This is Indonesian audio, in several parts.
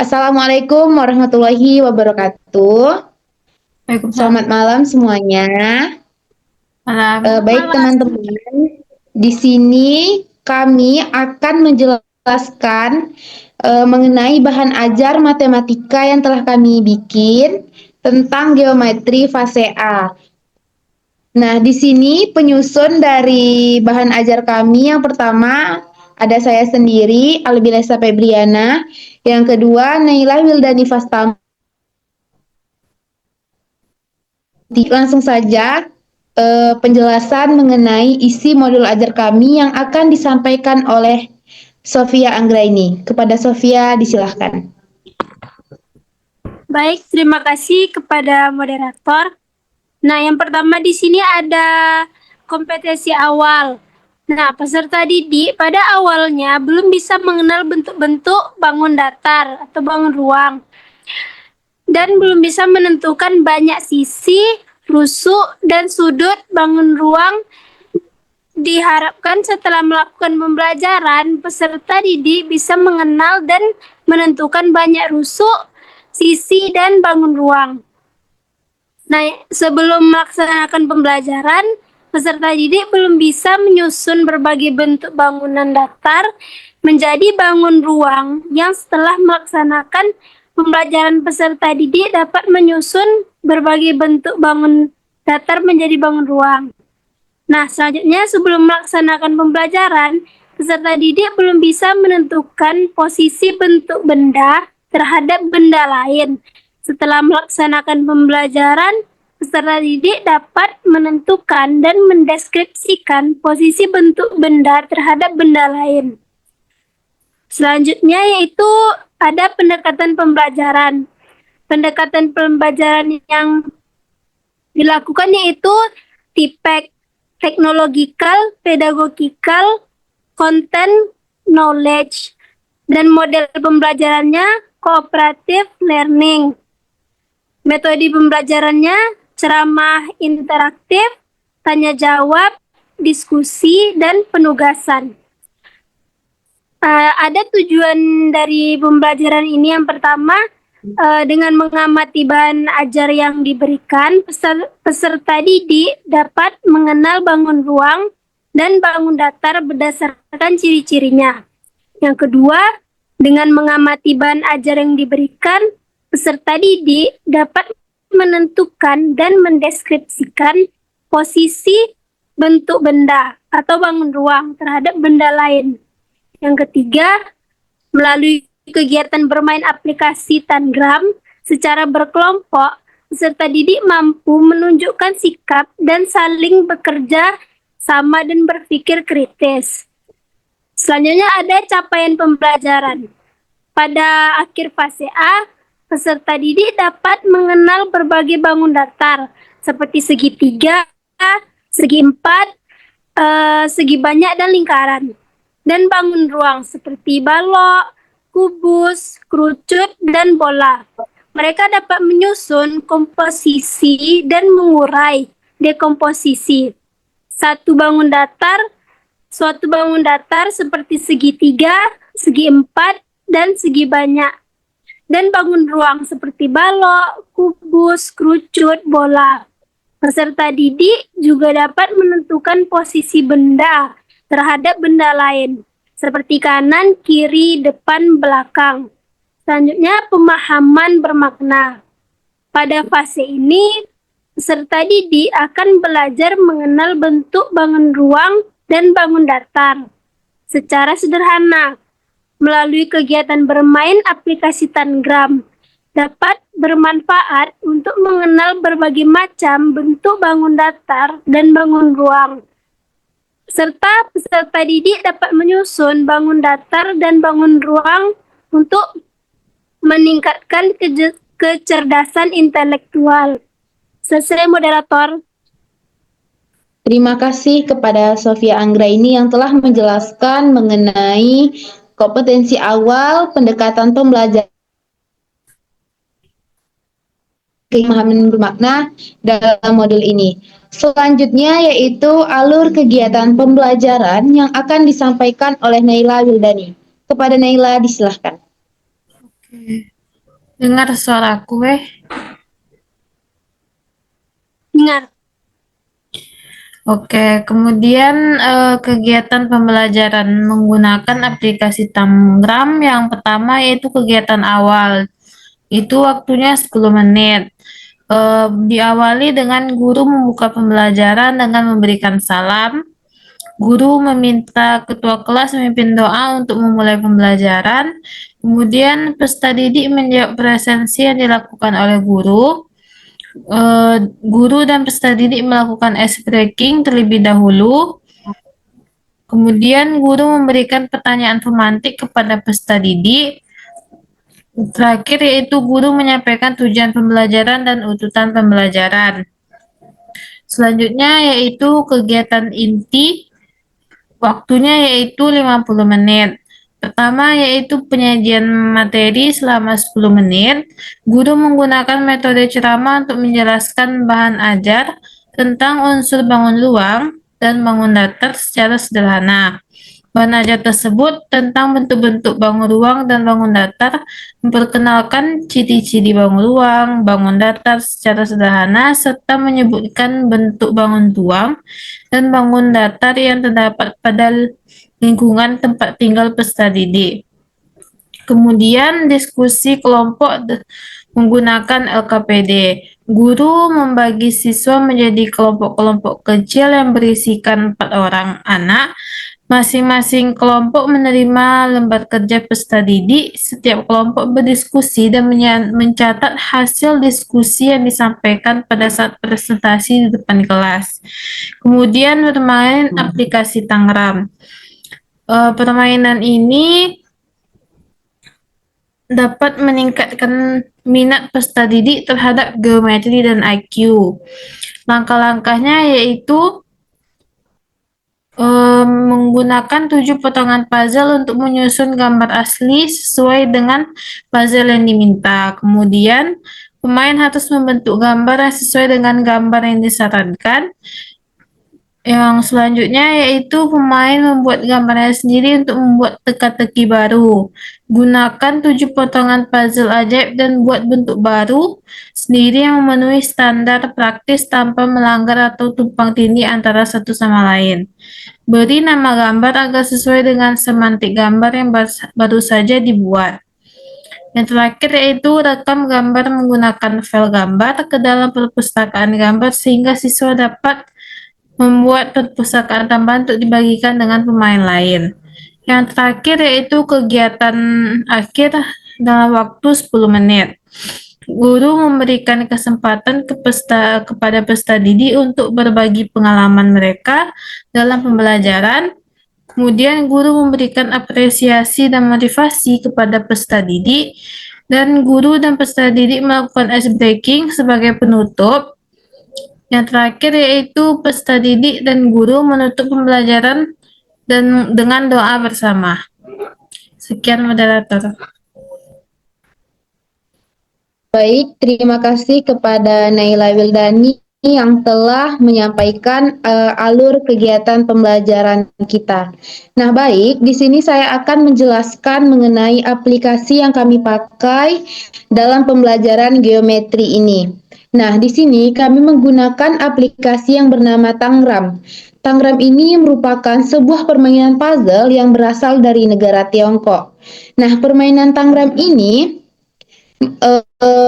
Assalamualaikum warahmatullahi wabarakatuh. Waalaikumsalam. Selamat malam semuanya. Baik Malam. teman-teman, di sini kami akan menjelaskan mengenai bahan ajar matematika yang telah kami bikin tentang geometri fase A. Nah, di sini penyusun dari bahan ajar kami yang pertama ada saya sendiri, Albilesa Febriana. Yang kedua, Naila Wildani Fastam. Langsung saja penjelasan mengenai isi modul ajar kami yang akan disampaikan oleh Sofia Anggraini. Kepada Sofia, disilahkan. Baik, terima kasih kepada moderator. Nah, yang pertama di sini ada kompetensi awal. Nah, peserta didik pada awalnya belum bisa mengenal bentuk-bentuk bangun datar atau bangun ruang dan belum bisa menentukan banyak sisi, rusuk, dan sudut bangun ruang. Diharapkan setelah melakukan pembelajaran, peserta didik bisa mengenal dan menentukan banyak rusuk, sisi, dan bangun ruang. Nah, sebelum melaksanakan pembelajaran, peserta didik belum bisa menyusun berbagai bentuk bangunan datar menjadi bangun ruang yang setelah melaksanakan pembelajaran peserta didik dapat menyusun berbagai bentuk bangun datar menjadi bangun ruang. Nah, selanjutnya sebelum melaksanakan pembelajaran, peserta didik belum bisa menentukan posisi bentuk benda terhadap benda lain. Setelah melaksanakan pembelajaran, peserta didik dapat menentukan dan mendeskripsikan posisi bentuk benda terhadap benda lain. Selanjutnya yaitu ada pendekatan pembelajaran. Pendekatan pembelajaran yang dilakukan yaitu TIPEC, technological, pedagogical, content, knowledge, dan model pembelajarannya cooperative learning. Metode pembelajarannya ceramah interaktif, tanya jawab, diskusi, dan penugasan. Ada tujuan dari pembelajaran ini. Yang pertama, dengan mengamati bahan ajar yang diberikan, peserta didik dapat mengenal bangun ruang dan bangun datar berdasarkan ciri-cirinya. Yang kedua, dengan mengamati bahan ajar yang diberikan, peserta didik dapat menentukan dan mendeskripsikan posisi bentuk benda atau bangun ruang terhadap benda lain. Yang ketiga, melalui kegiatan bermain aplikasi Tangram secara berkelompok, peserta didik mampu menunjukkan sikap dan saling bekerja sama dan berpikir kritis. Selanjutnya ada capaian pembelajaran. Pada akhir fase A, peserta didik dapat mengenal berbagai bangun datar seperti segitiga, segi empat, segi banyak, dan lingkaran. Dan bangun ruang seperti balok, kubus, kerucut, dan bola. Mereka dapat menyusun komposisi dan mengurai dekomposisi. Suatu bangun datar seperti segitiga, segi empat, dan segi banyak. Dan bangun ruang seperti balok, kubus, kerucut, bola. Peserta didik juga dapat menentukan posisi benda terhadap benda lain, seperti kanan, kiri, depan, belakang. Selanjutnya, pemahaman bermakna. Pada fase ini, peserta didik akan belajar mengenal bentuk bangun ruang dan bangun datar secara sederhana. Melalui kegiatan bermain aplikasi Tangram, dapat bermanfaat untuk mengenal berbagai macam bentuk bangun datar dan bangun ruang. Serta peserta didik dapat menyusun bangun datar dan bangun ruang untuk meningkatkan kecerdasan intelektual. Selesai, moderator. Terima kasih kepada Sofia Anggraini yang telah menjelaskan mengenai kompetensi awal pendekatan pembelajaran pemahaman bermakna dalam modul ini. Selanjutnya yaitu alur kegiatan pembelajaran yang akan disampaikan oleh Naila Wildani. Kepada Naila disilahkan. Dengar suaraku, weh. Dengar. Oke, kemudian kegiatan pembelajaran menggunakan aplikasi Tangram yang pertama yaitu kegiatan awal. Itu waktunya 10 menit. Diawali dengan guru membuka pembelajaran dengan memberikan salam. Guru meminta ketua kelas memimpin doa untuk memulai pembelajaran. Kemudian peserta didik menjawab presensi yang dilakukan oleh guru. Guru dan peserta didik melakukan ice breaking terlebih dahulu. Kemudian guru memberikan pertanyaan pemantik kepada peserta didik. Terakhir yaitu guru menyampaikan tujuan pembelajaran dan ututan pembelajaran. Selanjutnya yaitu kegiatan inti, waktunya yaitu 50 menit. Pertama yaitu penyajian materi selama 10 menit. Guru menggunakan metode ceramah untuk menjelaskan bahan ajar tentang unsur bangun ruang dan bangun datar secara sederhana. Bahan ajar tersebut tentang bentuk-bentuk bangun ruang dan bangun datar, memperkenalkan ciri-ciri bangun ruang, bangun datar secara sederhana, serta menyebutkan bentuk bangun ruang dan bangun datar yang terdapat pada lingkungan tempat tinggal peserta didik. Kemudian diskusi kelompok menggunakan LKPD. Guru membagi siswa menjadi kelompok-kelompok kecil yang berisikan 4 orang anak. Masing-masing kelompok menerima lembar kerja peserta didik. Setiap kelompok berdiskusi dan mencatat hasil diskusi yang disampaikan pada saat presentasi di depan kelas. Kemudian bermain aplikasi Tangram. Permainan ini dapat meningkatkan minat peserta didik terhadap geometri dan IQ. Langkah-langkahnya yaitu menggunakan 7 potongan puzzle untuk menyusun gambar asli sesuai dengan puzzle yang diminta. Kemudian, pemain harus membentuk gambar yang sesuai dengan gambar yang disarankan. Yang selanjutnya yaitu pemain membuat gambarnya sendiri untuk membuat teka-teki baru. Gunakan 7 potongan puzzle ajaib dan buat bentuk baru sendiri yang memenuhi standar praktis tanpa melanggar atau tumpang tindih antara satu sama lain. Beri nama gambar agar sesuai dengan semantik gambar yang baru saja dibuat. Yang terakhir yaitu rekam gambar menggunakan file gambar ke dalam perpustakaan gambar sehingga siswa dapat membuat perpustakaan tambahan untuk dibagikan dengan pemain lain. Yang terakhir yaitu kegiatan akhir dalam waktu 10 menit. Guru memberikan kesempatan kepada peserta didik untuk berbagi pengalaman mereka dalam pembelajaran. Kemudian guru memberikan apresiasi dan motivasi kepada peserta didik. Dan guru dan peserta didik melakukan ice breaking sebagai penutup. Yang terakhir yaitu peserta didik dan guru menutup pembelajaran dengan doa bersama. Sekian moderator. Baik, terima kasih kepada Naila Wildani yang telah menyampaikan alur kegiatan pembelajaran kita. Nah, baik, di sini saya akan menjelaskan mengenai aplikasi yang kami pakai dalam pembelajaran geometri ini. Nah, di sini kami menggunakan aplikasi yang bernama Tangram. Tangram ini merupakan sebuah permainan puzzle yang berasal dari negara Tiongkok. Nah, permainan Tangram ini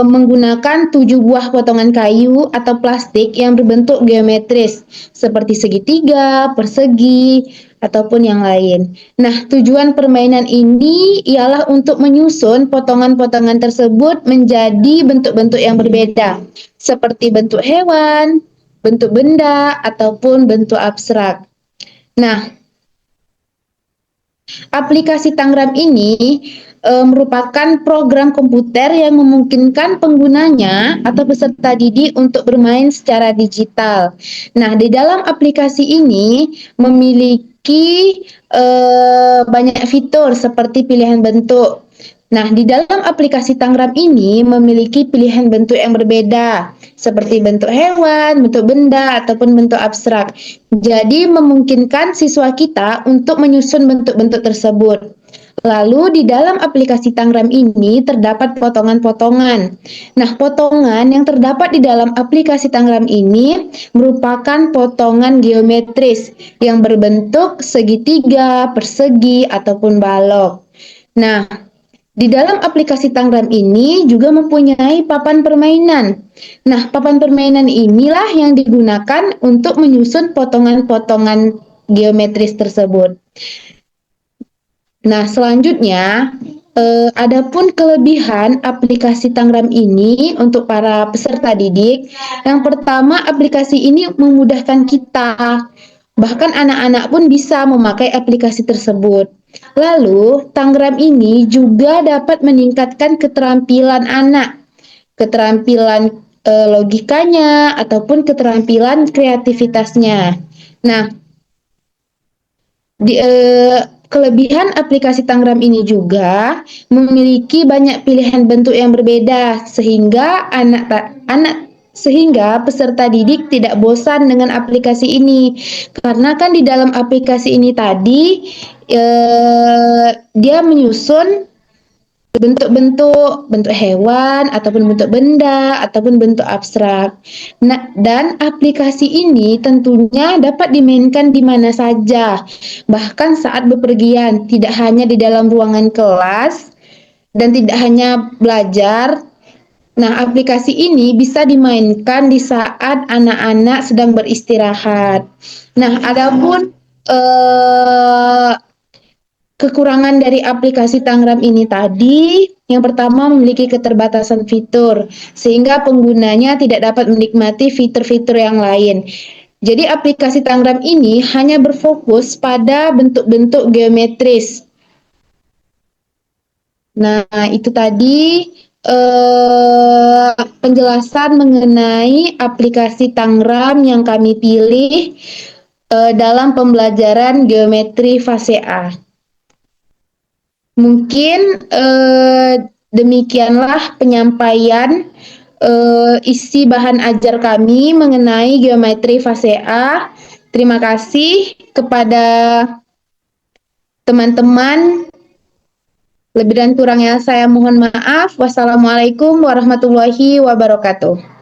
menggunakan 7 buah potongan kayu atau plastik yang berbentuk geometris seperti segitiga, persegi, ataupun yang lain. Nah, tujuan permainan ini ialah untuk menyusun potongan-potongan tersebut menjadi bentuk-bentuk yang berbeda, seperti bentuk hewan, bentuk benda, ataupun bentuk abstrak. Nah, aplikasi Tangram ini merupakan program komputer yang memungkinkan penggunanya atau peserta didik untuk bermain secara digital. Nah, di dalam aplikasi ini memiliki banyak fitur seperti pilihan bentuk. Nah, di dalam aplikasi Tangram ini memiliki pilihan bentuk yang berbeda, seperti bentuk hewan, bentuk benda, ataupun bentuk abstrak. Jadi, memungkinkan siswa kita untuk menyusun bentuk-bentuk tersebut. Lalu di dalam aplikasi Tangram ini terdapat potongan-potongan. Nah, potongan yang terdapat di dalam aplikasi Tangram ini merupakan potongan geometris yang berbentuk segitiga, persegi, ataupun balok. Nah, di dalam aplikasi Tangram ini juga mempunyai papan permainan. Nah, papan permainan inilah yang digunakan untuk menyusun potongan-potongan geometris tersebut. Nah, selanjutnya, adapun kelebihan aplikasi Tangram ini untuk para peserta didik. Yang pertama, aplikasi ini memudahkan kita. Bahkan anak-anak pun bisa memakai aplikasi tersebut. Lalu, Tangram ini juga dapat meningkatkan keterampilan anak, keterampilan logikanya ataupun keterampilan kreativitasnya. Nah, kelebihan aplikasi Tangram ini juga memiliki banyak pilihan bentuk yang berbeda sehingga sehingga peserta didik tidak bosan dengan aplikasi ini. Karena kan di dalam aplikasi ini tadi dia menyusun bentuk hewan ataupun bentuk benda ataupun bentuk abstrak. Nah, dan aplikasi ini tentunya dapat dimainkan di mana saja, bahkan saat bepergian, tidak hanya di dalam ruangan kelas dan tidak hanya belajar. Nah, aplikasi ini bisa dimainkan di saat anak-anak sedang beristirahat. Nah, adapun kekurangan dari aplikasi Tangram ini tadi, yang pertama memiliki keterbatasan fitur, sehingga penggunanya tidak dapat menikmati fitur-fitur yang lain. Jadi aplikasi Tangram ini hanya berfokus pada bentuk-bentuk geometris. Nah, itu tadi penjelasan mengenai aplikasi Tangram yang kami pilih dalam pembelajaran geometri fase A. Mungkin demikianlah penyampaian isi bahan ajar kami mengenai geometri fase A. Terima kasih kepada teman-teman. Lebih dan kurangnya saya mohon maaf. Wassalamualaikum warahmatullahi wabarakatuh.